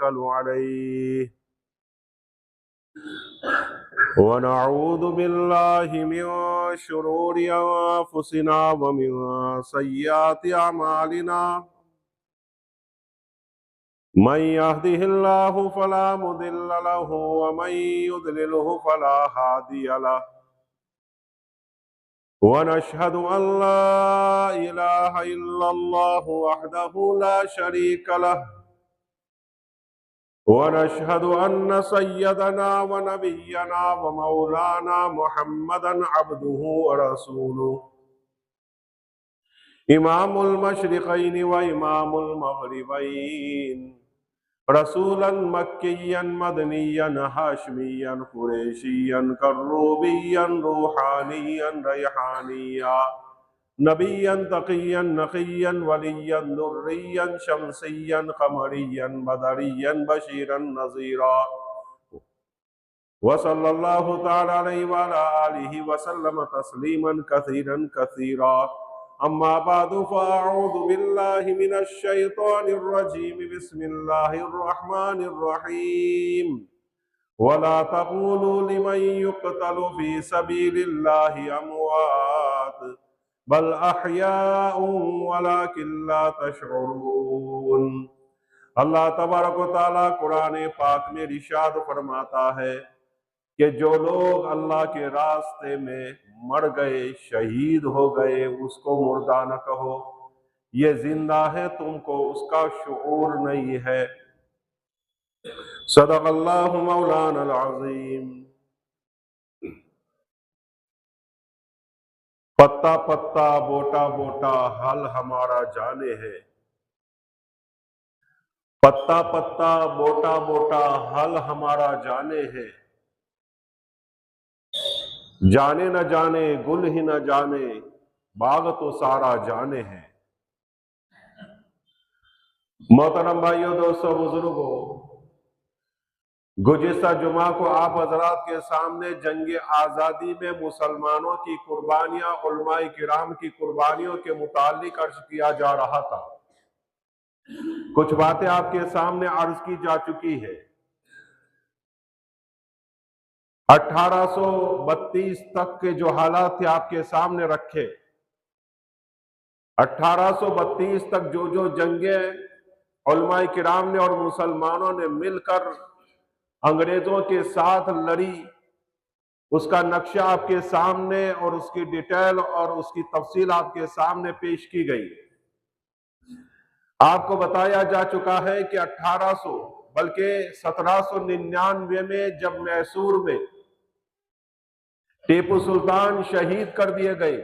नतवक्कलु अलैहि व नऊज़ु बिल्लाहि मिन शुरूरि अंफुसिना व मिन सय्यिआति अमालिना मन यहदिहिल्लाहु फला मुदिल्ल लहु व मन युद्लिलहु फला हादिय लहु व नशहदु अल्ला इलाहा इल्लल्लाहु वहदहु ला शरीका लहु व नशहदु अन्न सय्यदना व नबिय्यना व मौलाना मुहम्मदन अब्दुहु व रसूलुहु इमामुल मशरिक़ैन व इमामुल मग़रिबैन रसूलन मक्कियन मदनियन हाशमियन कुरैशियन कर्रूबियन रूहानियन रैहानिया नबियन तक़ियन नक़ियन वलियन दुर्रियन शमसियन क़मरियन बदरियन बशीरन नज़ीरा व सल्लल्लाहु तआला अलैहि व अला आलिहि व सल्लम तस्लीमन कसीरन कसीरा अम्मा बादु फ़अऊज़ु बिल्लाहि मिनश शैतानिर रजीम बिस्मिल्लाहिर रहमानिर रहीम वला तक़ूलू लिमन युक़तलु फ़ी सबीलिल्लाहि अमवात बल अहयाउन वलाकिन ला तशऊरून। अल्लाह तबारक व तआला कुरान पाक में इरशाद फरमाता है कि जो लोग अल्लाह के रास्ते में मर गए, शहीद हो गए, उसको मुर्दा न कहो, ये जिंदा है, तुमको उसका शुऊर नहीं है। सदक़ल्लाहु मौलाना अज़ीम। पत्ता पत्ता बोटा बोटा हल हमारा जाने है, पत्ता पत्ता बोटा बोटा हल हमारा जाने है, जाने न जाने गुल ही न जाने बाग तो सारा जाने है। मोहतरम भाइयों, दोस्तों, बुजुर्गों, गुज़िश्ता जुमा को आप हजरात के सामने जंग आज़ादी में मुसलमानों की कुर्बानियां, उलमाए किराम की कुर्बानियों के मुतालिक अर्ज किया जा रहा था। कुछ बातें आपके सामने अर्ज की जा चुकी है। 1832 तक के जो हालात थे आपके सामने रखे। 1832 तक जो जंगे उलमाए किराम ने और मुसलमानों ने मिलकर अंग्रेजों के साथ लड़ी, उसका नक्शा आपके सामने और उसकी डिटेल और उसकी तफसील आपके सामने पेश की गई। आपको बताया जा चुका है कि 1800 बल्कि 1799 में जब मैसूर में टीपू सुल्तान शहीद कर दिए गए,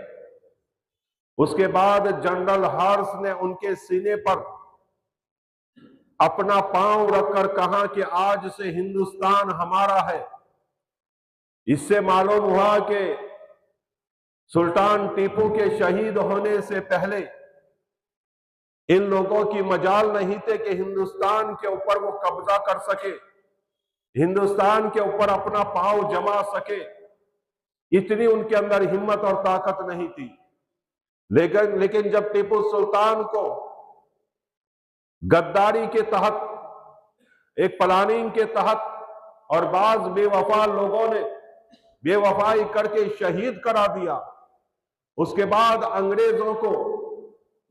उसके बाद जनरल हार्स ने उनके सीने पर अपना पांव रखकर कहा कि आज से हिंदुस्तान हमारा है। इससे मालूम हुआ कि सुल्तान टीपू के शहीद होने से पहले इन लोगों की मजाल नहीं थे कि हिंदुस्तान के ऊपर वो कब्जा कर सके, हिंदुस्तान के ऊपर अपना पांव जमा सके। इतनी उनके अंदर हिम्मत और ताकत नहीं थी। लेकिन जब टीपू सुल्तान को गद्दारी के तहत, एक प्लानिंग के तहत और बाज बेवफा लोगों ने बेवफाई करके शहीद करा दिया, उसके बाद अंग्रेजों को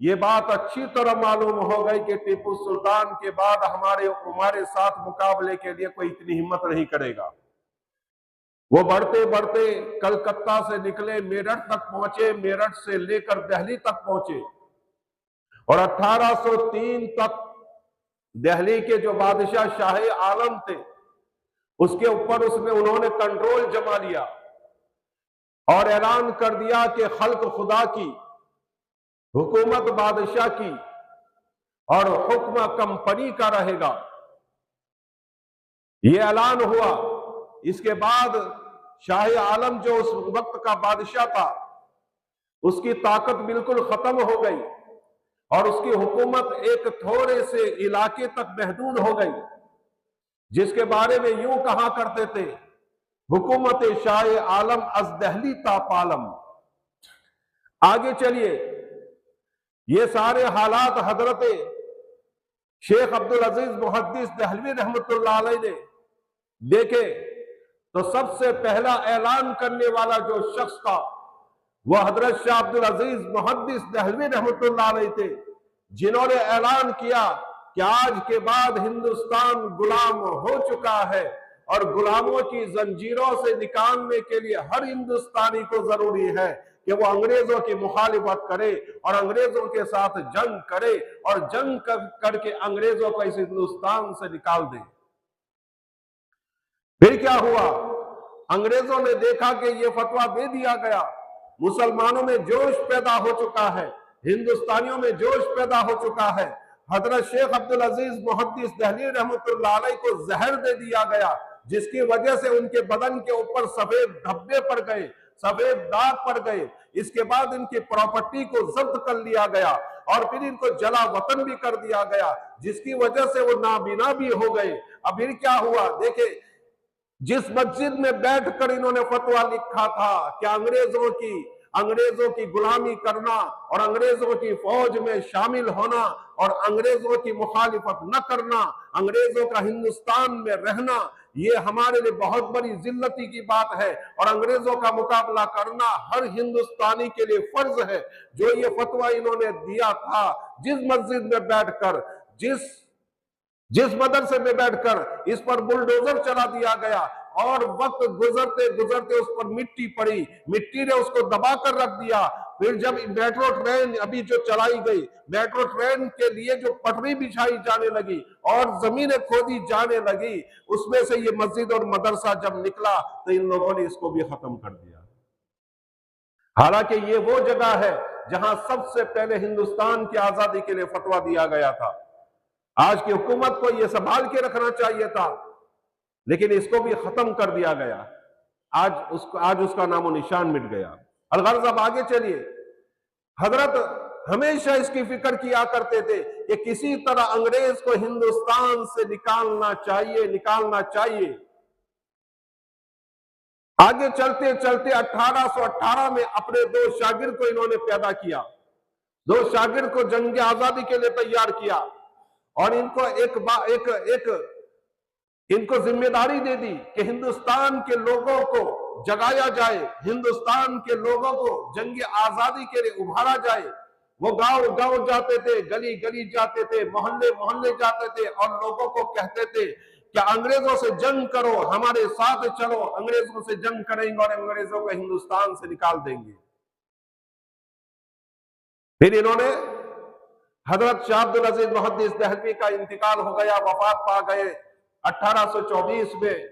यह बात अच्छी तरह मालूम हो गई कि टीपू सुल्तान के बाद हमारे साथ मुकाबले के लिए कोई इतनी हिम्मत नहीं करेगा। वो बढ़ते बढ़ते कलकत्ता से निकले, मेरठ तक पहुंचे, मेरठ से लेकर दिल्ली तक पहुंचे और 1803 तक दिल्ली के जो बादशाह शाह आलम थे उसके ऊपर उन्होंने कंट्रोल जमा लिया और ऐलान कर दिया कि खल्क खुदा की, हुकूमत बादशाह की और हुक्म कंपनी का रहेगा। यह ऐलान हुआ। इसके बाद शाह आलम जो उस वक्त का बादशाह था, उसकी ताकत बिल्कुल खत्म हो गई और उसकी हुकूमत एक थोड़े से इलाके तक महदूद हो गई, जिसके बारे में यूं कहा करते थे, हुकूमत शाह आलम अज दहली तापालम। आगे चलिए, ये सारे हालात हजरत शेख अब्दुल अजीज मुहद्दिस दहलवी रहमतुल्लाह अलैह ने देखे तो सबसे पहला ऐलान करने वाला जो शख्स था वह हजरत शाह अब्दुल अजीज मुहद्दिस दहलवी रहमतुल्लाह अलैह थे, जिन्होंने ऐलान किया कि आज के बाद हिंदुस्तान गुलाम हो चुका है और गुलामों की जंजीरों से निकालने के लिए हर हिंदुस्तानी को जरूरी है कि वो अंग्रेजों की मुखालिफत करे और अंग्रेजों के साथ जंग करे और जंग करके अंग्रेजों को इस हिंदुस्तान से निकाल दे। फिर क्या हुआ, अंग्रेजों ने देखा कि ये फतवा दे दिया गया, मुसलमानों में जोश पैदा हो चुका है, हिंदुस्तानियों में जोश पैदा हो चुका है। हजरत शेख अब्दुल अजीज मुहद्दिस दहलवी रहमतुल्लाह अलैह को जहर दे दिया गया, जिसकी वजह से उनके बदन के ऊपर सफेद धब्बे पड़ गए, सफेद दाग पड़ गए। इसके बाद इनकी प्रॉपर्टी को जब्त कर लिया गया और फिर इनको जला वतन भी कर दिया गया, जिसकी वजह से वो नाबीना भी हो गए। अब फिर क्या हुआ, देखे जिस मस्जिद में बैठकर इन्होंने फतवा लिखा था कि अंग्रेजों की गुलामी करना और अंग्रेजों की फौज में शामिल होना और अंग्रेजों की मुखालिफत न करना, अंग्रेजों का हिंदुस्तान में रहना, ये हमारे लिए बहुत बड़ी जिल्लती की बात है और अंग्रेजों का मुकाबला करना हर हिंदुस्तानी के लिए फर्ज है। जो ये फतवा इन्होंने दिया था, जिस मस्जिद में बैठकर, जिस मदरसे में बैठकर इस पर बुलडोजर चला दिया गया और वक्त गुजरते गुजरते उस पर मिट्टी पड़ी, मिट्टी ने उसको दबा कर रख दिया। फिर जब मेट्रो ट्रेन अभी जो चलाई गई, मेट्रो ट्रेन के लिए जो पटरी बिछाई जाने लगी और जमीनें खोदी जाने लगी, उसमें से ये मस्जिद और मदरसा जब निकला तो इन लोगों ने इसको भी खत्म कर दिया। हालांकि ये वो जगह है जहां सबसे पहले हिंदुस्तान की आजादी के लिए फतवा दिया गया था। आज की हुकूमत को यह संभाल के रखना चाहिए था, लेकिन इसको भी खत्म कर दिया गया। आज उसका नामो निशान मिट गया। अलगर्ज अब आगे चलिए। हजरत हमेशा इसकी फिक्र किया करते थे कि किसी तरह अंग्रेज को हिंदुस्तान से निकालना चाहिए। आगे चलते चलते 1818 में अपने दो शागिर्द को इन्होंने पैदा किया, दो शागिर्द को जंग आजादी के लिए तैयार किया और इनको इनको जिम्मेदारी दे दी कि हिंदुस्तान के लोगों को जगाया जाए, हिंदुस्तान के लोगों को जंग आजादी के लिए उभारा जाए। वो गांव गांव जाते थे, गली गली जाते थे, मोहल्ले मोहल्ले जाते थे और लोगों को कहते थे कि अंग्रेजों से जंग करो, हमारे साथ चलो, अंग्रेजों से जंग करेंगे और अंग्रेजों को हिंदुस्तान से निकाल देंगे। फिर इन्होंने हजरत शाह अब्दुल अजीज मुहद्दिस दहलवी का इंतकाल हो गया, वफात पा गए। 1824 में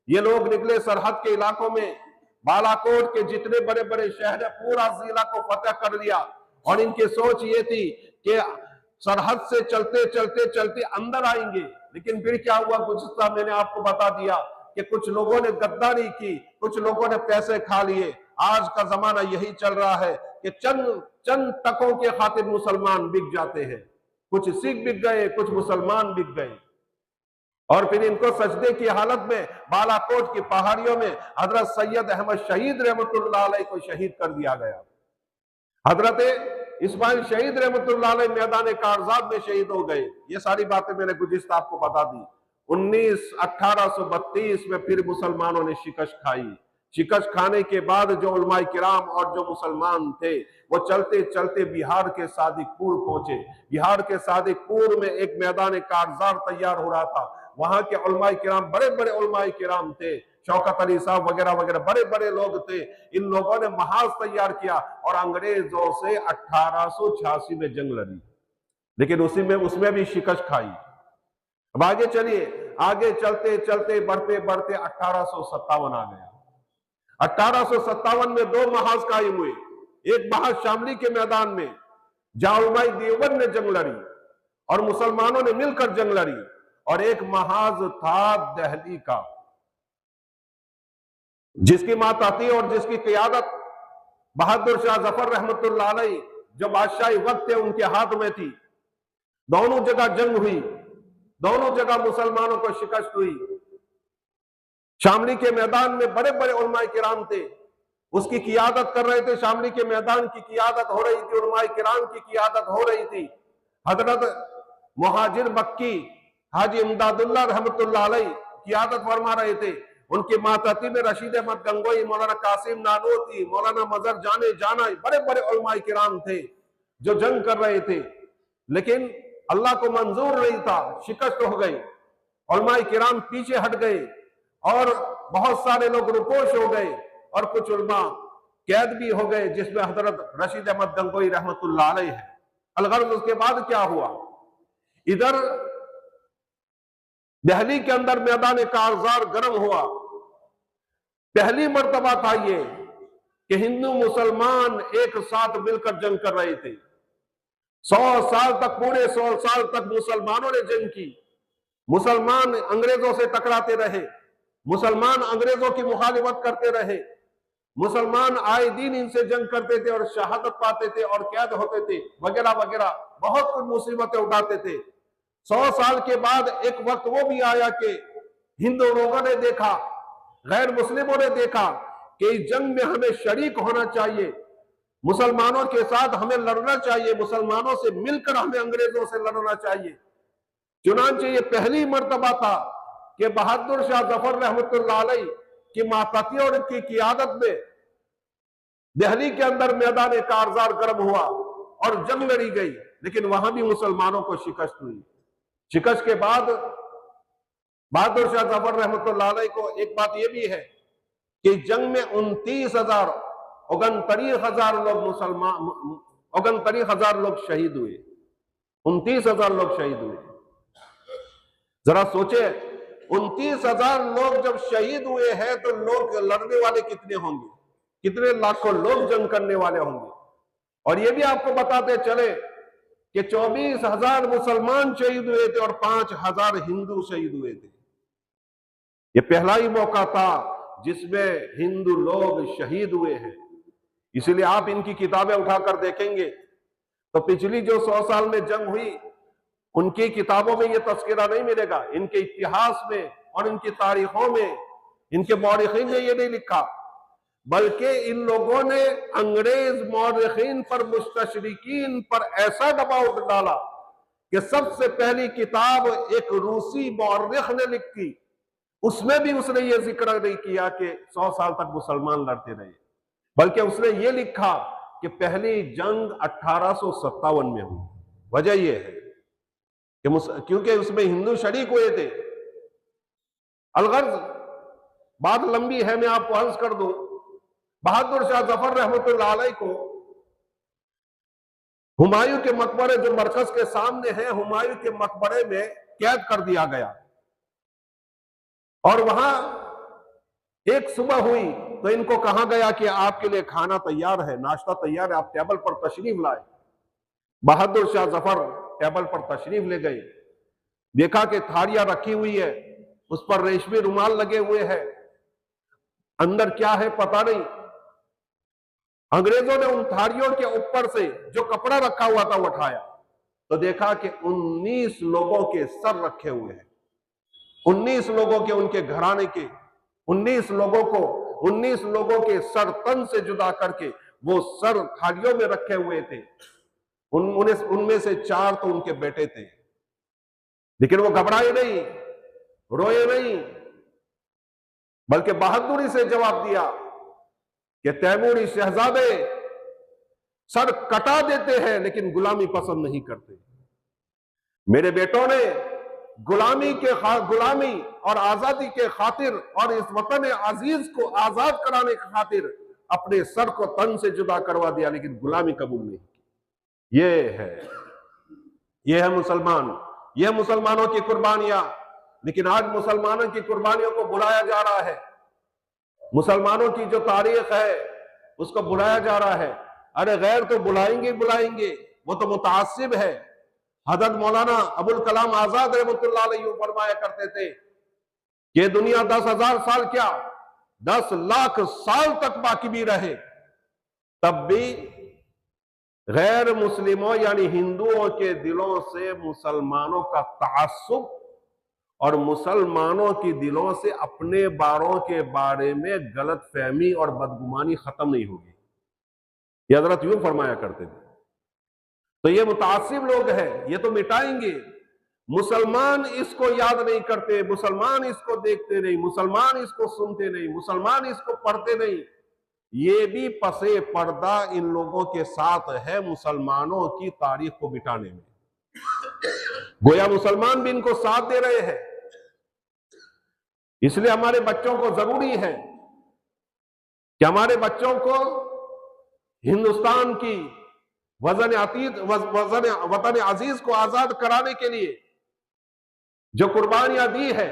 ये लोग निकले सरहद के इलाकों में, बालाकोट के जितने बड़े बड़े शहर है पूरा जिला को फतह कर लिया और इनकी सोच ये थी कि सरहद से चलते चलते चलते अंदर आएंगे। लेकिन फिर क्या हुआ, गुज़िश्ता मैंने आपको बता दिया कि कुछ लोगों ने गद्दारी की, कुछ लोगों ने पैसे खा लिए। आज का जमाना यही चल रहा है कि चंद टकों के खातिर मुसलमान बिक जाते हैं। कुछ सिख बिक गए, कुछ मुसलमान बिक गए और फिर इनको सजदे की हालत में बालाकोट की पहाड़ियों में हजरत सैयद अहमद शहीद रहमतुल्लाह अलैह को शहीद कर दिया गया। हजरत इस्माइल शहीद रहमतुल्लाह अलैह मैदान कारजात में शहीद हो गए। ये सारी बातें मैंने गुज़िश्ता आपको बता दी। 1832 में फिर मुसलमानों ने शिकस्त खाई। शिकस्त खाने के बाद जो उलमाए किराम और जो मुसलमान थे वो चलते चलते बिहार के सादिकपुर पहुंचे। बिहार के सादिकपुर में एक मैदान कारजार तैयार हो रहा था। वहां के उलमाए किराम बड़े बड़े उलमाए किराम थे, शौकत अली साहब वगैरह वगैरह बड़े बड़े लोग थे। इन लोगों ने महाज तैयार किया और अंग्रेजों से 1886 में जंग लड़ी, लेकिन उसमें भी शिकस्त खाई। अब आगे चलिए, आगे चलते चलते बढ़ते बढ़ते 1857 आ गया। 1857 में दो महाज कायम हुए। एक महाज शामली के मैदान में जहां उलमाए देवबंद ने जंग लड़ी और मुसलमानों ने मिलकर जंग लड़ी, और एक महाज था दिल्ली का जिसकी माताती और जिसकी क़ियादत बहादुर शाह जफर रहमतुल्लाह अलैह जो बादशाही वक्त थे उनके हाथ में थी। दोनों जगह जंग हुई, दोनों जगह मुसलमानों को शिकस्त हुई। शामली के मैदान में बड़े बड़े उलमाए किराम थे, उसकी क़ियादत कर रहे थे। शामली के मैदान की क़ियादत हो रही थी, उलमाए किराम की क़ियादत हो रही थी। हजरत मुहाजिर मक्की हाजी इमदादुल्लाह रहमतुल्लाह अलैह क़ियादत फरमा रहे थे। उनके मातहती में रशीद अहमद गंगोई, मौलाना कासिम नानोती, मौलाना मजहर जाने जाना बड़े बड़े उलमाए किराम थे जो जंग कर रहे थे, लेकिन अल्लाह को मंजूर नहीं था, शिकस्त हो गई। उलमाए किराम पीछे हट गए और बहुत सारे लोग रुपोश हो गए और कुछ उलमा कैद भी हो गए, जिसमें हजरत रशीद अहमद गंगोई रहमतुल्लाह अलैह है। अलगर्ज उसके बाद क्या हुआ, इधर दिल्ली के अंदर मैदान कारजार गर्म हुआ। पहली मर्तबा था ये कि हिंदू मुसलमान एक साथ मिलकर जंग कर रहे थे। 100 साल तक, पूरे 100 साल तक मुसलमानों ने जंग की। मुसलमान अंग्रेजों से टकराते रहे, मुसलमान अंग्रेजों की मुखालिफत करते रहे, मुसलमान आए दिन इनसे जंग करते थे और शहादत पाते थे और कैद होते थे वगैरह वगैरह, बहुत कुछ मुसीबतें उठाते थे। 100 साल के बाद एक वक्त वो भी आया कि हिंदू लोगों ने देखा, गैर मुस्लिमों ने देखा कि इस जंग में हमें शरीक होना चाहिए, मुसलमानों के साथ हमें लड़ना चाहिए, मुसलमानों से मिलकर हमें अंग्रेजों से लड़ना चाहिए। चुनांचे ये पहली मर्तबा था कि बहादुर शाह जफर रहमतुल्लाह अलैह की मातहती और की क़ियादत में दिल्ली के अंदर मैदान कारजार गर्म हुआ और जंग लड़ी गई, लेकिन वहां भी मुसलमानों को शिकस्त हुई। शिकस्त के बाद बहादुर शाह जफर रहमतुल्लाह अलैह को एक बात यह भी है कि जंग में 29,000 लोग मुसलमान 29,000 लोग शहीद हुए। 29,000 लोग शहीद हुए। जरा सोचे, 29,000 लोग जब शहीद हुए हैं तो लोग लड़ने वाले कितने होंगे, कितने लाखों लोग जंग करने वाले होंगे। और ये भी आपको बताते चले कि 24,000 मुसलमान शहीद हुए थे और 5,000 हिंदू शहीद हुए थे। ये पहला ही मौका था जिसमें हिंदू लोग शहीद हुए हैं। इसीलिए आप इनकी किताबें उठाकर देखेंगे तो पिछली जो 100 साल में जंग हुई उनकी किताबों में यह तस्करा नहीं मिलेगा, इनके इतिहास में और इनकी तारीखों में, इनके मौरिखीन ने यह नहीं लिखा, बल्कि इन लोगों ने अंग्रेज मौरिखीन पर, मुस्तशरिकीन पर ऐसा दबाव डाला कि सबसे पहली किताब एक रूसी मौरिख ने लिखी, उसमें भी उसने ये जिक्र नहीं किया कि 100 साल तक मुसलमान लड़ते रहे, बल्कि उसने ये लिखा कि पहली जंग 1857 में हुई। वजह यह है कि क्योंकि उसमें हिंदू शरीक हुए थे। अलगर्ज बात लंबी है, मैं आपको अर्ज कर दूं, बहादुर शाह जफर रहमतुल्लाह अलैह को हुमायूं के मकबरे जो मरकज के सामने है, हुमायूं के मकबरे में कैद कर दिया गया। और वहां एक सुबह हुई तो इनको कहा गया कि आपके लिए खाना तैयार है, नाश्ता तैयार है, आप टेबल पर तशरीफ लाए। बहादुर शाह जफर टेबल पर तशरीफ ले गए, देखा कि थालियां रखी हुई है, उस पर रेशमी रुमाल लगे हुए हैं, अंदर क्या है पता नहीं। अंग्रेजों ने उन थालियों के ऊपर से जो कपड़ा रखा हुआ था उठाया तो देखा कि 19 लोगों के सर रखे हुए हैं। 19 लोगों के, उनके घराने के 19 लोगों के सर तन से जुदा करके वो सर थालियों में रखे हुए थे। उनमें से 4 तो उनके बेटे थे, लेकिन वो घबराए नहीं, रोए नहीं, बल्कि बहादुरी से जवाब दिया कि तैमूरी शहजादे सर कटा देते हैं लेकिन गुलामी पसंद नहीं करते। मेरे बेटों ने गुलामी और आजादी के खातिर और इस वतन अजीज को आजाद कराने की खातिर अपने सर को तन से जुदा करवा दिया, लेकिन गुलामी कबूल नहीं की। ये है मुसलमान, ये मुसलमानों की कुर्बानियां। लेकिन आज मुसलमानों की कुर्बानियों को बुलाया जा रहा है, मुसलमानों की जो तारीख है उसको बुलाया जा रहा है। अरे गैर तो बुलाएंगे, वो तो मुतासिब है। हजरत मौलाना अबुल कलाम आजाद रहमतुल्लाह अलैहि फरमाया करते थे कि दुनिया 10,000 साल क्या 10 लाख साल तक बाकी भी रहे, तब भी गैर मुस्लिमों यानी हिंदुओं के दिलों से मुसलमानों का तासुब और मुसलमानों की दिलों से अपने बारों के बारे में गलत फहमी और बदगुमानी खत्म नहीं होगी। ये हजरत यूं फरमाया करते थे। तो ये मुतासिब लोग हैं, ये तो मिटाएंगे, मुसलमान इसको याद नहीं करते, मुसलमान इसको देखते नहीं, मुसलमान इसको सुनते नहीं, मुसलमान इसको पढ़ते नहीं। ये भी पसे पर्दा इन लोगों के साथ है मुसलमानों की तारीख को मिटाने में। गोया मुसलमान भी इनको साथ दे रहे हैं। इसलिए हमारे बच्चों को जरूरी है कि हमारे बच्चों को हिंदुस्तान की वतन अजीज को आजाद कराने के लिए जो कुर्बानियां दी है,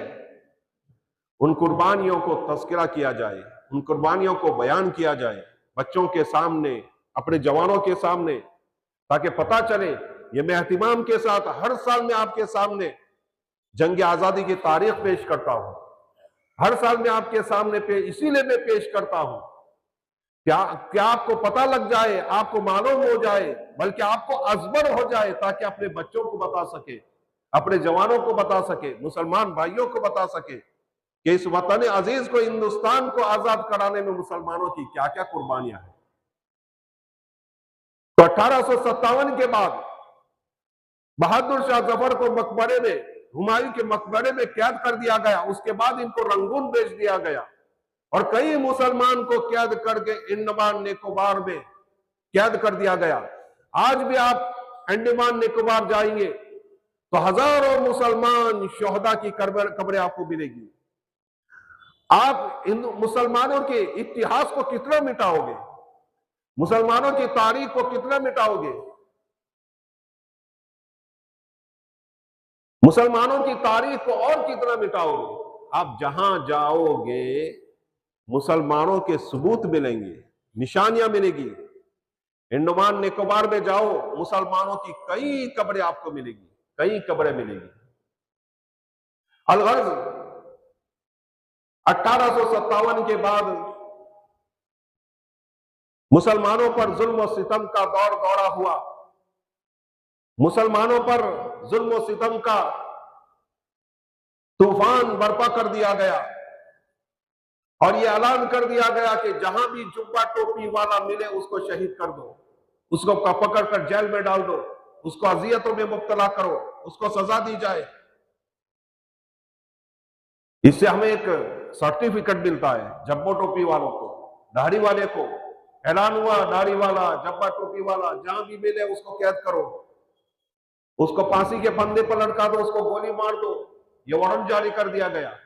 उन कुर्बानियों को तज़किरा किया जाए, उन कुर्बानियों को बयान किया जाए बच्चों के सामने, अपने जवानों के सामने, ताकि पता चले। ये मैं एहतिमाम के साथ हर साल में आपके सामने जंग आजादी की तारीख पेश करता हूं। हर साल में आपके सामने इसीलिए मैं पेश करता हूं क्या आपको पता लग जाए, आपको मालूम हो जाए, बल्कि आपको अजबर हो जाए, ताकि अपने बच्चों को बता सके, अपने जवानों को बता सके, मुसलमान भाइयों को बता सके कि इस वतन अजीज को, हिंदुस्तान को आजाद कराने में मुसलमानों की क्या क्या कुर्बानियां हैं। तो 1857 के बाद बहादुर शाह जफर को मकबरे में, हुमायूं के मकबरे में कैद कर दिया गया। उसके बाद इनको रंगून भेज दिया गया और कई मुसलमान को कैद करके अंडमान निकोबार में कैद कर दिया गया। आज भी आप अंडमान निकोबार जाएंगे तो हजारों मुसलमान शोहदा की कब्रें आपको मिलेगी। आप मुसलमानों के इतिहास को कितना मिटाओगे, मुसलमानों की तारीख को कितना मिटाओगे, मुसलमानों की तारीख को और कितना मिटाओगे। आप जहां जाओगे मुसलमानों के सबूत मिलेंगे, निशानियां मिलेगी। अंडमान निकोबार में जाओ, मुसलमानों की कई कब्रें आपको मिलेगी, कई कब्रें मिलेगी। अलगर्ज 1857 के बाद मुसलमानों पर जुल्म और सितम का दौर दौरा हुआ। मुसलमानों पर जुल्म और सितम का तूफान बर्पा कर दिया गया और यह ऐलान कर दिया गया कि जहां भी जुब्बा टोपी वाला मिले उसको शहीद कर दो, उसको पकड़ कर जेल में डाल दो, उसको अजियतों में मुब्तला करो, उसको सजा दी जाए। इससे हमें एक सर्टिफिकेट मिलता है जब्बा टोपी वालों को, दाढ़ी वाले को। ऐलान हुआ, दाढ़ी वाला, जब्बा टोपी वाला जहां भी मिले उसको कैद करो, उसको फांसी के फंदे पर लटका दो, उसको गोली मार दो। यह वारंट जारी कर दिया गया।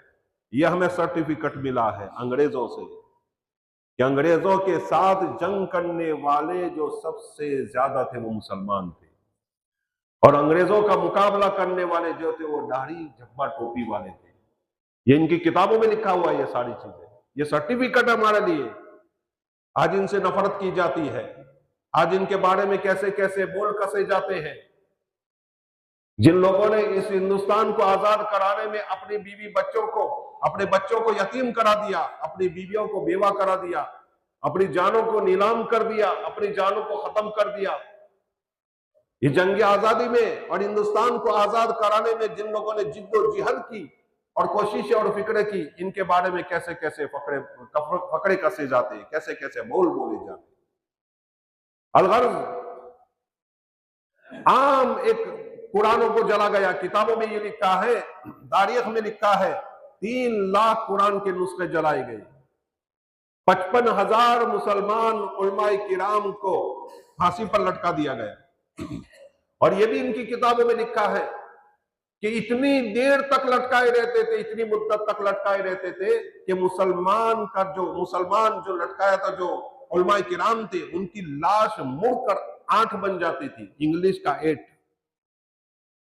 यह हमें सर्टिफिकेट मिला है अंग्रेजों से कि अंग्रेजों के साथ जंग करने वाले जो सबसे ज्यादा थे वो मुसलमान थे, और अंग्रेजों का मुकाबला करने वाले जो थे वो दाढ़ी जब्बा टोपी वाले थे। ये इनकी किताबों में लिखा हुआ है, ये सारी चीजें, ये सर्टिफिकेट हमारे लिए। आज इनसे नफरत की जाती है, आज इनके बारे में कैसे कैसे बोल कसे जाते हैं। जिन लोगों ने इस हिंदुस्तान को आजाद कराने में अपनी बीवी बच्चों को, अपने बच्चों को यतीम करा दिया, अपनी बीवियों को बेवा करा दिया, अपनी जानों को नीलाम कर दिया, अपनी जानों को खत्म कर दिया। ये जंग आजादी में और हिंदुस्तान को आजाद कराने में जिन लोगों ने जिद्दोजहद की और कोशिशें और फिक्रें की, इनके बारे में कैसे कैसे फकरे कसे जाते, कैसे कैसे बोल बोले जाते। अलगर्ज आम एक कुरानों को जला गया। किताबों में ये लिखा है, तारीख में लिखा है, 3 लाख कुरान के नुस्खे जलाए गए। 55,000 मुसलमान उलमाए किराम को फांसी पर लटका दिया गया। और ये भी इनकी किताबों में लिखा है कि इतनी देर तक लटकाए रहते थे, इतनी मुद्दत तक लटकाए रहते थे कि मुसलमान जो लटकाया था, जो उलमाए किराम थे, उनकी लाश मुड़कर 8 बन जाती थी। इंग्लिश का 8,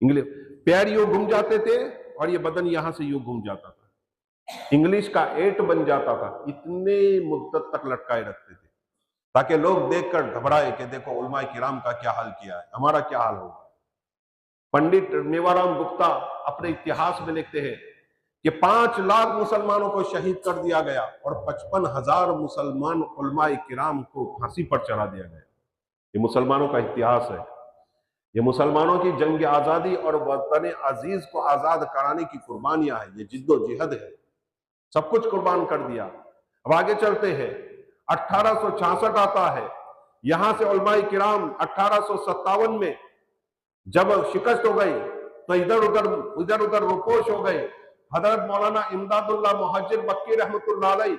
पैर यूं घूम जाते थे और ये बदन यहां से यूं घूम जाता था। इंग्लिश का 8 बन जाता था। इतने मुद्दत तक लटकाए रखते थे ताकि लोग देखकर घबराए कि देखो उलमाए किराम का क्या हाल किया है, हमारा क्या हाल होगा। पंडित मेवाराम गुप्ता अपने इतिहास में लिखते हैं कि 5 लाख मुसलमानों को शहीद कर दिया गया और 55,000 मुसलमान उलमाए किराम को फांसी पर चढ़ा दिया गया। ये मुसलमानों का इतिहास है। ये मुसलमानों की जंग आजादी और वतन अजीज को आजाद कराने की कुर्बानियां हैं। ये जिद्दोजहद है, सब कुछ कुर्बान कर दिया। अब आगे चलते हैं। 1866 आता है। यहां से उलमाए किराम 1857 में जब शिकस्त हो गई तो इधर उधर रुपोश हो गए। हजरत मौलाना इमदादुल्लाह मुहाजिर मक्की रहमतुल्लाह अलैह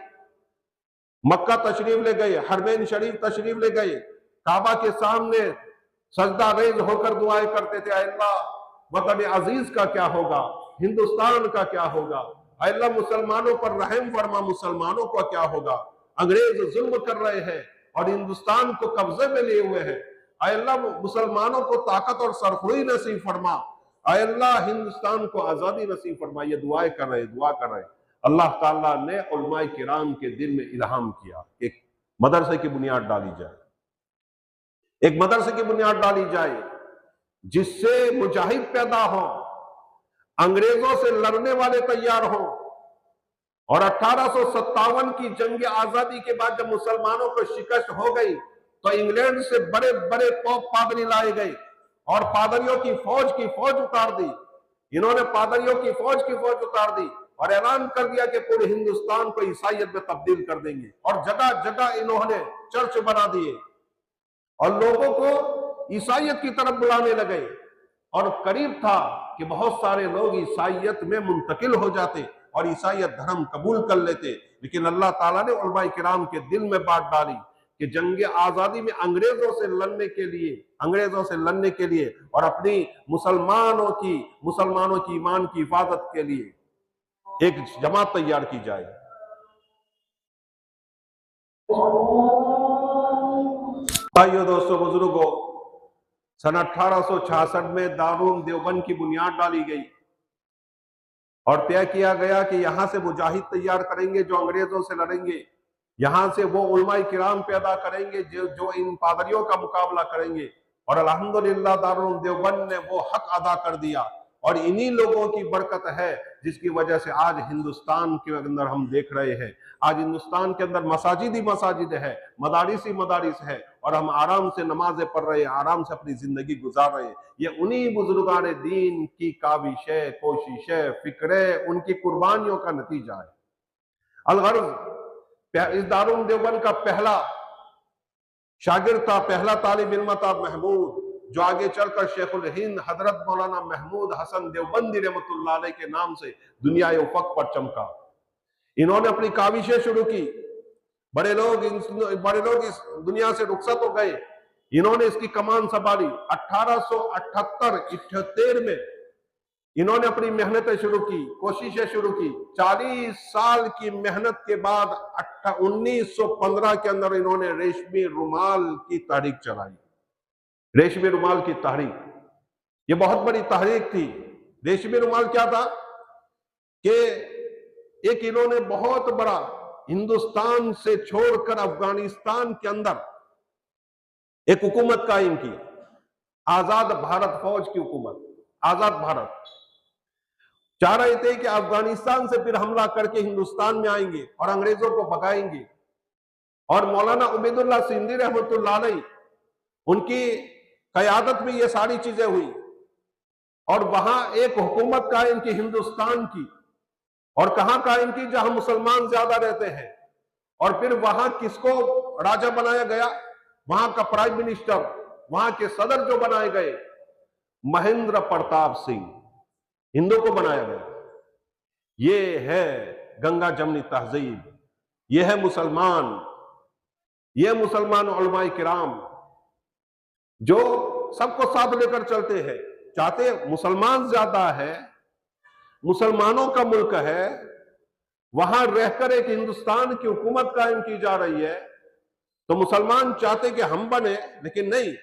मक्का तशरीफ ले गए, हरमैन शरीफ तशरीफ ले गए, काबा के सामने सजदा रेज होकर दुआएं करते थे, अल्लाह वतन अजीज का क्या होगा, हिंदुस्तान का क्या होगा, अल्लाह मुसलमानों पर रहम फरमा, मुसलमानों का क्या होगा, अंग्रेज जुल्म कर रहे हैं और हिंदुस्तान को कब्जे में लिए हुए हैं, अल्लाह मुसलमानों को ताकत और सरखुरी नसीब फरमा, अल्लाह हिंदुस्तान को आजादी नसीब फरमा। ये दुआ कर रहे। अल्लाह ताला ने उलमाए किराम के दिल में इल्हाम किया, एक मदरसे की बुनियाद डाली जाए, एक मदरसे की बुनियाद डाली जाए जिससे मुजाहिद पैदा हो, अंग्रेजों से लड़ने वाले तैयार हो। और 1857 की जंग आजादी के बाद जब मुसलमानों को शिकस्त हो गई तो इंग्लैंड से बड़े बड़े पोप पादरी लाए गए और पादरियों की फौज उतार दी। इन्होंने पादरियों की फौज उतार दी और ऐलान कर दिया कि पूरे हिंदुस्तान को ईसाइयत में तब्दील कर देंगे। और जगह जगह इन्होंने चर्च बना दिए और लोगों को ईसाइयत की तरफ बुलाने लगे। और करीब था कि बहुत सारे लोग ईसाइयत में मुंतकिल हो जाते और ईसाइयत धर्म कबूल कर लेते, लेकिन अल्लाह ताला ने उलमाए किराम के दिल में बात डाली कि जंग आजादी में अंग्रेजों से लड़ने के लिए और अपनी मुसलमानों की ईमान की हिफाजत के लिए एक जमात तैयार की जाए। भाइयों, दोस्तों, बुजुर्गों, सन 1866 में दारुल देवबंद की बुनियाद डाली गई और तय किया गया कि यहां से मुजाहिद तैयार करेंगे जो अंग्रेजों से लड़ेंगे, यहां से वो उलमाए किराम पैदा करेंगे जो इन पादरियों का मुकाबला करेंगे। और अल्हम्दुलिल्लाह दारुल देवबंद ने वो हक अदा कर दिया और इन्हीं लोगों की बरकत है जिसकी वजह से आज हिंदुस्तान के अंदर हम देख रहे हैं, आज हिंदुस्तान के अंदर मसाजिद ही मसाजिद है, मदारिस ही मदारिस है और हम आराम से नमाजें पढ़ रहे हैं, आराम से अपनी जिंदगी गुजार रहे हैं। ये उन्हीं बुजुर्गान दीन की काविशें, कोशिशें, फिक्रें, उनकी कुर्बानियों का नतीजा है। अलगर्ज इस दारुल देवबंद का पहला शागिर्द था, पहला तालिब इल्म था महमूद, जो आगे चलकर शेखुल हिंद हजरत मौलाना महमूद हसन देवबंदी रहमतुल्लाह अलैह के नाम से दुनिया उफक पर चमका। इन्होंने अपनी काविशें शुरू की, बड़े लोग इस दुनिया से रुखसत हो गए, इन्होंने इसकी कमान संभाली। 1878 में इन्होंने अपनी मेहनतें शुरू की, कोशिशें शुरू की। 40 साल की मेहनत के बाद 1915 के अंदर इन्होंने रेशमी रुमाल की तहरीक चलाई। रेशमी रुमाल की तहरीक, ये बहुत बड़ी तहरीक थी। रेशमी रुमाल क्या था कि एक इन्होंने बहुत बड़ा हिंदुस्तान से छोड़कर अफगानिस्तान के अंदर एक हुकूमत कायम की, आजाद भारत फौज की हुकूमत, आजाद भारत। चाह रहे थे कि अफगानिस्तान से फिर हमला करके हिंदुस्तान में आएंगे और अंग्रेजों को भगाएंगे। और मौलाना उबैदुल्लाह सिंधी रहमतुल्लाह अलैह, उनकी कयादत में ये सारी चीजें हुई और वहां एक हुकूमत कायम की हिंदुस्तान की। और कहां कायम की? जहां मुसलमान ज्यादा रहते हैं। और फिर वहां किसको राजा बनाया गया? वहां का प्राइम मिनिस्टर, वहां के सदर जो बनाए गए, महेंद्र प्रताप सिंह, हिंदू को बनाया गया। ये है गंगा जमनी तहजीब, ये है मुसलमान उलमाए किराम जो सबको साथ लेकर चलते हैं। चाहते मुसलमान ज्यादा है, मुसलमानों का मुल्क है, वहां रहकर एक हिंदुस्तान की हुकूमत कायम की जा रही है, तो मुसलमान चाहते कि हम बने, लेकिन नहीं।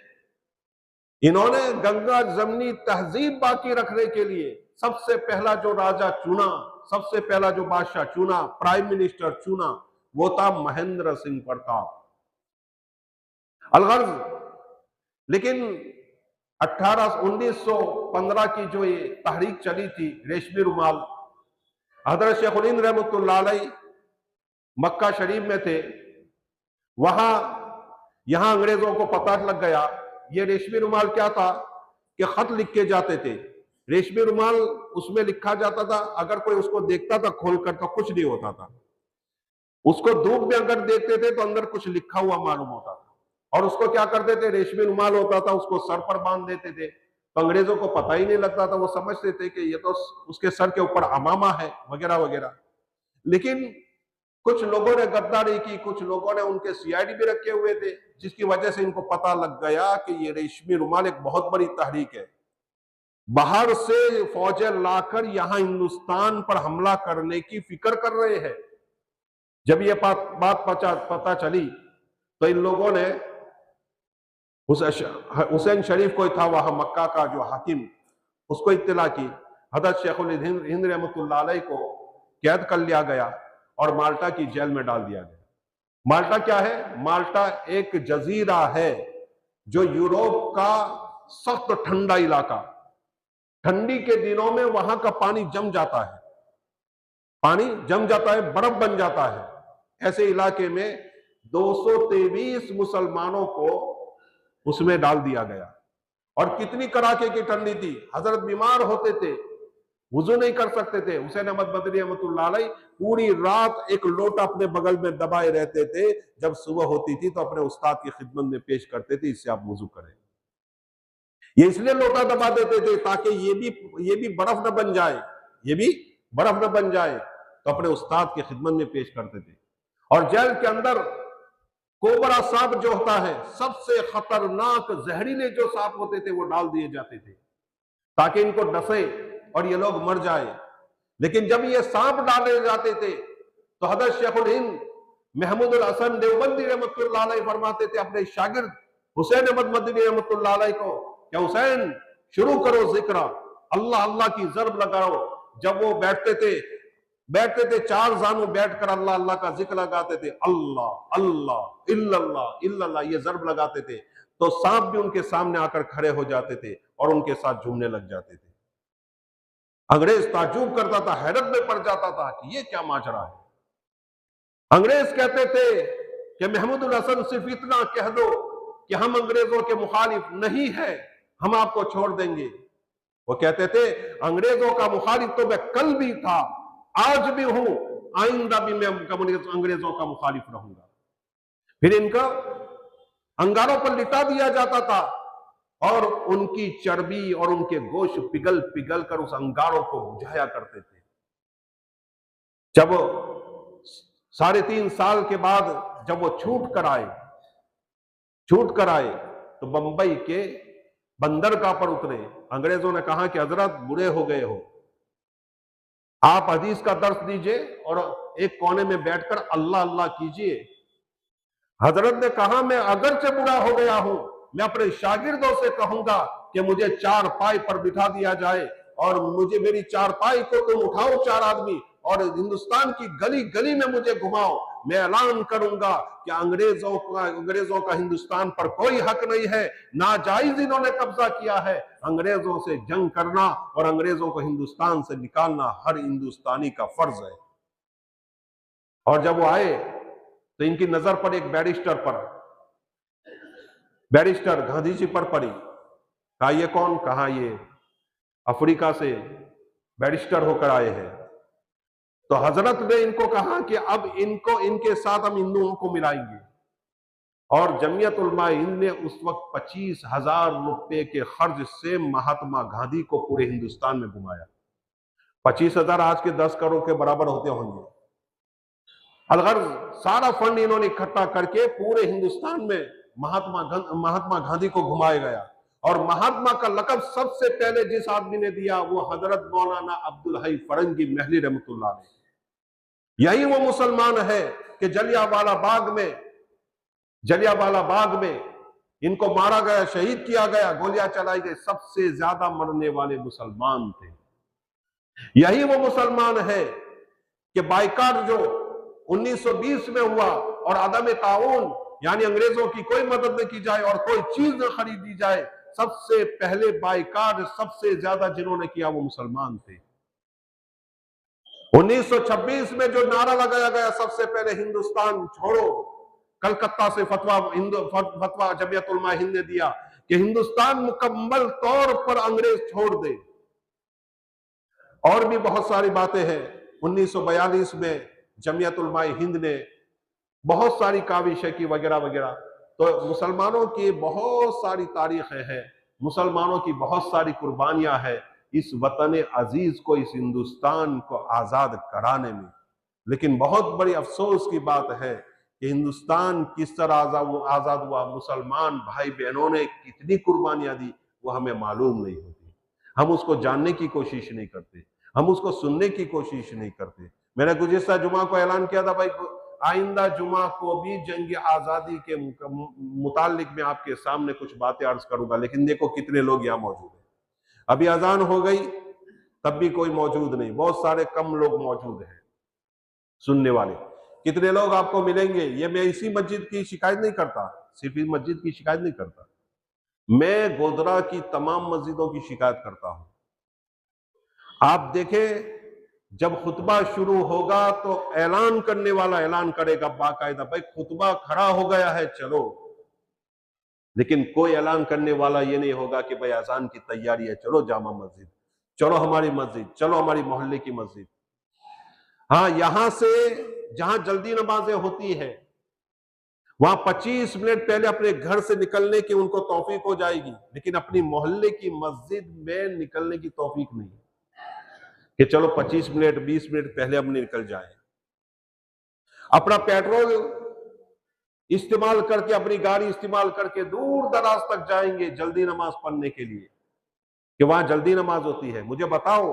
इन्होंने गंगा जमनी तहजीब बाकी रखने के लिए सबसे पहला जो राजा चुना, सबसे पहला जो बादशाह चुना, प्राइम मिनिस्टर चुना, वो था महेंद्र सिंह प्रताप। अलगर्ज, लेकिन 1915 की जो ये तहरीक चली थी रेशमी रुमाल, हजरत शेखुल हिंद रहमतुल्लाह अलैह मक्का शरीफ में थे। यहां अंग्रेजों को पता लग गया। ये रेशमी रुमाल क्या था कि खत लिख के जाते थे। रेशमी रुमाल, उसमें लिखा जाता था, अगर कोई उसको देखता था खोलकर तो कुछ नहीं होता था। उसको धूप में अगर देखते थे तो अंदर कुछ लिखा हुआ मालूम होता था। और उसको क्या करते थे, रेशमी रुमाल होता था, उसको सर पर बांध देते थे तो अंग्रेजों को पता ही नहीं लगता था, वो समझते थे कि ये तो उसके सर के ऊपर अमामा है वगैरह वगैरह। लेकिन कुछ लोगों ने गद्दारी की, कुछ लोगों ने उनके सीआईडी भी रखे हुए थे, जिसकी वजह से इनको पता लग गया कि ये रेशमी रुमाल एक बहुत बड़ी तहरीक है। बाहर से फौजें लाकर यहां हिंदुस्तान पर हमला करने की फिक्र कर रहे हैं। जब ये बात पता चली तो इन लोगों ने हुसैन शरीफ कोई था वहां मक्का का जो हाकिम, उसको इत्तला की। हजरत शेखुल हिंद रहमतुल्लाह अलैह को कैद कर लिया गया और माल्टा की जेल में डाल दिया गया। माल्टा क्या है? माल्टा एक जजीरा है जो यूरोप का सख्त ठंडा इलाका, ठंडी के दिनों में वहां का पानी जम जाता है, पानी जम जाता है, बर्फ बन जाता है। ऐसे इलाके में 223 मुसलमानों को उसमें डाल दिया गया। और कितनी कड़ाके की ठंडी थी, हजरत बीमार होते थे, वुजू नहीं कर सकते थे। हुसैन अहमद मदनी रहमतुल्लाह अलैह पूरी रात एक लोटा अपने बगल में दबाए रहते थे, जब सुबह होती थी तो अपने उस्ताद की खिदमत में पेश करते थे, इससे आप वुजू करें। ये इसलिए लोटा दबा देते थे ताकि ये भी बर्फ न बन जाए, ये भी बर्फ न बन जाए, तो अपने उस्ताद की खिदमत में पेश करते थे। और जेल के अंदर कोबरा सांप जो होता है, सबसे खतरनाक जहरीले जो सांप होते थे, वो डाल दिए जाते थे ताकि इनको डसे और ये लोग मर जाए। लेकिन जब ये सांप डाले जाते थे तो हजरत शेखुल हिंद महमूद अल हसन देवबंदी रहमतुल्लाह अलैह फरमाते थे अपने शागिर्द हुसैन अहमद मदनी रहमतुल्लाह अलैह को, क्या हुसैन शुरू करो जिक्र, अल्लाह अल्लाह की जर्ब लगाओ। जब वो बैठते थे चार जानू बैठकर अल्लाह अल्लाह का जिक्र लगाते थे, अल्लाह अल्लाह इल्लल्लाह इल्लल्लाह, ये जर्ब लगाते थे, तो सांप भी उनके सामने आकर खड़े हो जाते थे और उनके साथ झूमने लग जाते थे। अंग्रेज ताज्जुब करता था, हैरत में पड़ जाता था कि ये क्या माजरा है। अंग्रेज कहते थे कि महमूद उल हसन सिर्फ इतना कह दो कि हम अंग्रेजों के मुखालिफ नहीं है, हम आपको छोड़ देंगे। वो कहते थे अंग्रेजों का मुखालिफ तो मैं कल भी था, आज भी हूं, आइंदा भी मैं अंग्रेजों का मुखालिफ रहूंगा। फिर इनका अंगारों पर लिटा दिया जाता था और उनकी चर्बी और उनके गोश्त पिघल पिघल कर उस अंगारों को बुझाया करते थे। जब 3.5 साल के बाद जब वो छूट कर आए तो बंबई के बंदरगाह पर उतरे। अंग्रेजों ने कहा कि हजरत बुरे हो गए हो, आप हदीस का दर्स दीजिए और एक कोने में बैठकर अल्लाह अल्लाह कीजिए। हजरत ने कहा मैं अगरचे बुरा हो गया हूं, मैं अपने शागिर्दों से कहूंगा कि मुझे 4 पाई पर बिठा दिया जाए और मुझे मेरी 4 पाई को तुम उठाओ 4 आदमी और हिंदुस्तान की गली गली में मुझे घुमाओ। मैं ऐलान करूंगा कि अंग्रेजों का हिंदुस्तान पर कोई हक नहीं है, नाजायज इन्होंने कब्जा किया है। अंग्रेजों से जंग करना और अंग्रेजों को हिंदुस्तान से निकालना हर हिंदुस्तानी का फर्ज है। और जब वो आए तो इनकी नजर पर एक बैरिस्टर गांधी जी पर पड़ी। कहा ये कौन? कहा ये अफ्रीका से बैरिस्टर होकर आए हैं। तो हजरत ने इनको कहा कि अब इनके साथ हम हिंदुओं को मिलाएंगे। और जमीयत उलमा हिंद ने उस वक्त 25,000 रुपए के खर्च से महात्मा गांधी को पूरे हिंदुस्तान में घुमाया। 25,000 आज के 10 करोड़ के बराबर होते होंगे। अलगर्ज सारा फंड इन्होंने इकट्ठा करके पूरे हिंदुस्तान में महात्मा गांधी को घुमाया गया। और महात्मा का लक़ब सबसे पहले जिस आदमी ने दिया वो हजरत मौलाना अब्दुल हई फरंगी महली रहमतुल्लाह अलैह। यही वो मुसलमान है कि जलियांवाला बाग में इनको मारा गया, शहीद किया गया, गोलियां चलाई गई, सबसे ज्यादा मरने वाले मुसलमान थे। यही वो मुसलमान है कि बाइकाट जो 1920 में हुआ और अदम ताउन यानी अंग्रेजों की कोई मदद न की जाए और कोई चीज न खरीदी जाए, सबसे पहले बाइकाट सबसे ज्यादा जिन्होंने किया वो मुसलमान थे। 1926 में जो नारा लगाया गया सबसे पहले हिंदुस्तान छोड़ो, कलकत्ता से फतवा जमीयत उलमा हिंद ने दिया कि हिंदुस्तान मुकम्मल तौर पर अंग्रेज छोड़ दे। और भी बहुत सारी बातें हैं। 1942 में जमीयत उलमा हिंद ने बहुत सारी काविशें की वगैरह वगैरह। तो मुसलमानों की बहुत सारी तारीखें हैं मुसलमानों की बहुत सारी कुर्बानियां हैं इस वतन अजीज को, इस हिंदुस्तान को आजाद कराने में। लेकिन बहुत बड़ी अफसोस की बात है कि हिंदुस्तान किस तरह आजाद हुआ, मुसलमान भाई बहनों ने कितनी कुर्बानियां दी, वो हमें मालूम नहीं होती। हम उसको जानने की कोशिश नहीं करते, हम उसको सुनने की कोशिश नहीं करते। मैंने गुज़िश्ता जुमा को ऐलान किया था भाई, आइंदा जुमा को भी जंग आजादी के मुतालिक में आपके सामने कुछ बातें अर्ज करूंगा, लेकिन देखो कितने लोग यहाँ मौजूद हैं। अभी अजान हो गई तब भी कोई मौजूद नहीं, बहुत सारे कम लोग मौजूद हैं सुनने वाले। कितने लोग आपको मिलेंगे? ये मैं इसी मस्जिद की शिकायत नहीं करता, सिर्फ इस मस्जिद की शिकायत नहीं करता, मैं गोधरा की तमाम मस्जिदों की शिकायत करता हूं। आप देखें, जब खुतबा शुरू होगा तो ऐलान करने वाला ऐलान करेगा बाकायदा, भाई खुतबा खड़ा हो गया है चलो, लेकिन कोई ऐलान करने वाला ये नहीं होगा कि भाई अजान की तैयारी है, चलो जामा मस्जिद, चलो हमारी मस्जिद, चलो हमारी मोहल्ले की मस्जिद। हाँ, यहां से जहां जल्दी नमाजें होती है वहां 25 मिनट पहले अपने घर से निकलने की उनको तौफीक हो जाएगी, लेकिन अपनी मोहल्ले की मस्जिद में निकलने की तौफीक नहीं कि चलो 25 मिनट 20 मिनट पहले हम निकल जाए। अपना पेट्रोल इस्तेमाल करके, अपनी गाड़ी इस्तेमाल करके दूर दराज तक जाएंगे जल्दी नमाज पढ़ने के लिए कि वहां जल्दी नमाज होती है। मुझे बताओ,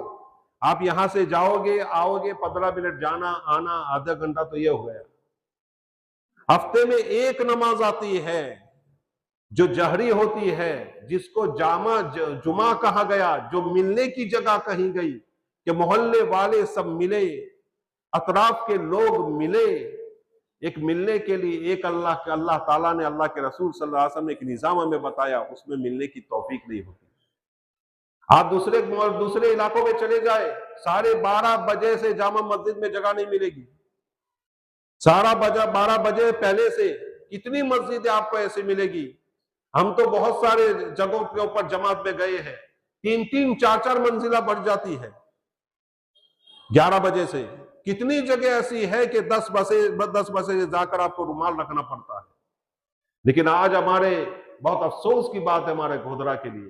आप यहां से जाओगे आओगे 15 मिनट जाना आना, आधा घंटा तो ये हो गया। हफ्ते में एक नमाज आती है जो जहरी होती है, जिसको जुमा कहा गया, जो मिलने की जगह कही गई कि मोहल्ले वाले सब मिले, अतराफ के लोग मिले, एक मिलने के लिए। एक अल्लाह ताला ने, अल्लाह के रसूल सल्लल्लाहु अलैहि वसल्लम ने एक निजाम हमें बताया, उसमें मिलने की तौफीक नहीं होती। आप दूसरे इलाकों में चले जाए, 12:30 बजे से जामा मस्जिद में जगह नहीं मिलेगी। 12:30 बजे पहले से कितनी मस्जिदें आपको ऐसे मिलेगी। हम तो बहुत सारे जगहों के ऊपर जमात में गए हैं, 3-3 4-4 मंजिला बढ़ जाती है 11 बजे से। कितनी जगह ऐसी है कि 10 बजे जाकर आपको रुमाल रखना पड़ता है। लेकिन आज हमारे, बहुत अफसोस की बात है हमारे गोधरा के लिए,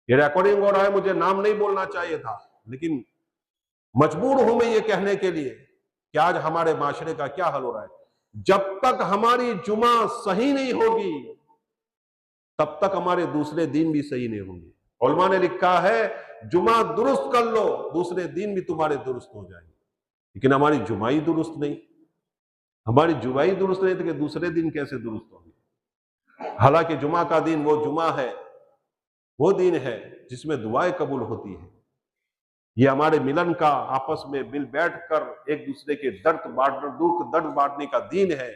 ये रिकॉर्डिंग हो रहा है, मुझे नाम नहीं बोलना चाहिए था, लेकिन मजबूर हूं मैं ये कहने के लिए कि आज हमारे माशरे का क्या हाल हो रहा है। जब तक हमारी जुमा सही नहीं होगी तब तक हमारे दूसरे दिन भी सही नहीं होंगे। उलमा ने लिखा है, जुमा दुरुस्त कर लो, दूसरे दिन भी तुम्हारे दुरुस्त हो जाएंगे। लेकिन हमारी जुमाई दुरुस्त नहीं, हमारी जुमाई दुरुस्त नहीं तो कि दूसरे दिन कैसे दुरुस्त होंगे। हालांकि जुमा का दिन वो जुमा है, वो दिन है जिसमें दुआएं कबूल होती है। ये हमारे मिलन का, आपस में मिल बैठकर एक दूसरे के दुख दर्द बांटने का दिन है,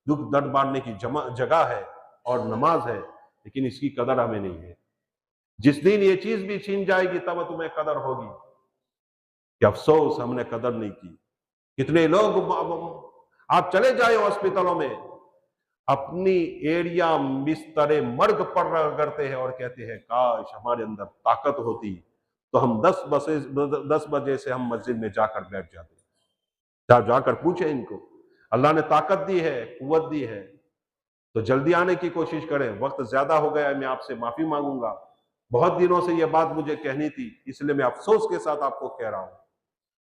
दुख दर्द बांटने की जगह है और नमाज है। लेकिन इसकी कदर हमें नहीं है। जिस दिन ये चीज भी छीन जाएगी तब तुम्हें कदर होगी कि अफसोस हमने कदर नहीं की। कितने लोग, आप चले जाए हॉस्पिटलों में, अपनी एरिया बिस्तरे मर्ग पर करते हैं और कहते हैं काश हमारे अंदर ताकत होती तो हम 10 बजे से हम मस्जिद में जाकर बैठ जाते। जाकर पूछे इनको, अल्लाह ने ताकत दी है, कुव्वत दी है, तो जल्दी आने की कोशिश करें। वक्त ज्यादा हो गया है, मैं आपसे माफी मांगूंगा। बहुत दिनों से यह बात मुझे कहनी थी, इसलिए मैं अफसोस के साथ आपको कह रहा हूं।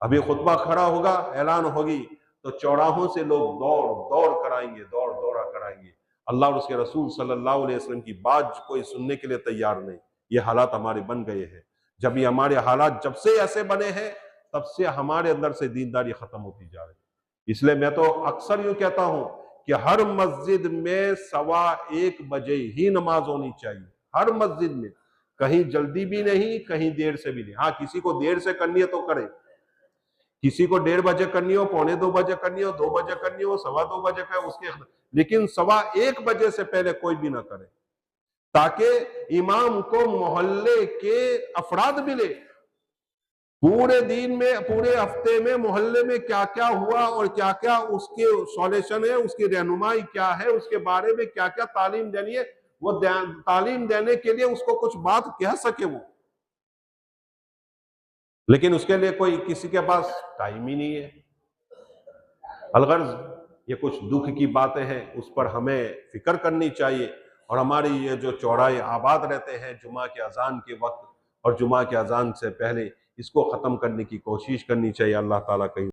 अभी खुतबा खड़ा होगा, ऐलान होगी, तो चौराहों से लोग दौड़ कराएंगे, दौड़ा कराएंगे। अल्लाह और उसके रसूल सल्लल्लाहु अलैहि वसल्लम की बात कोई सुनने के लिए तैयार नहीं। ये हालात हमारे बन गए हैं। जब ये हमारे हालात जब से ऐसे बने हैं, तब से हमारे अंदर से दीनदारी खत्म होती जा रही है। इसलिए मैं तो अक्सर यूं कहता हूं कि हर मस्जिद में 1:15 बजे ही नमाज होनी चाहिए, हर मस्जिद में, कहीं जल्दी भी नहीं, कहीं देर से भी नहीं। हाँ, किसी को देर से करनी है तो करे, किसी को 1:30 बजे करनी हो, 1:45 बजे करनी हो, 2 बजे करनी हो, 2:15 बजे का उसके, लेकिन 1:15 बजे से पहले कोई भी ना करे, ताकि इमाम को मोहल्ले के अफराद मिले। पूरे दिन में, पूरे हफ्ते में मोहल्ले में क्या क्या हुआ और क्या क्या उसके सॉल्यूशन है, उसकी रहनुमाई क्या है, उसके बारे में क्या क्या तालीम देनी है, वो तालीम देने के लिए उसको कुछ बात कह सके वो। लेकिन उसके लिए कोई, किसी के पास टाइम ही नहीं है। अलगर्ज ये कुछ दुख की बातें हैं, उस पर हमें फिक्र करनी चाहिए और हमारी ये जो चौराहे आबाद रहते हैं जुमा के अजान के वक्त और जुमा के अजान से पहले, इसको ख़त्म करने की कोशिश करनी चाहिए। अल्लाह ताला कहीं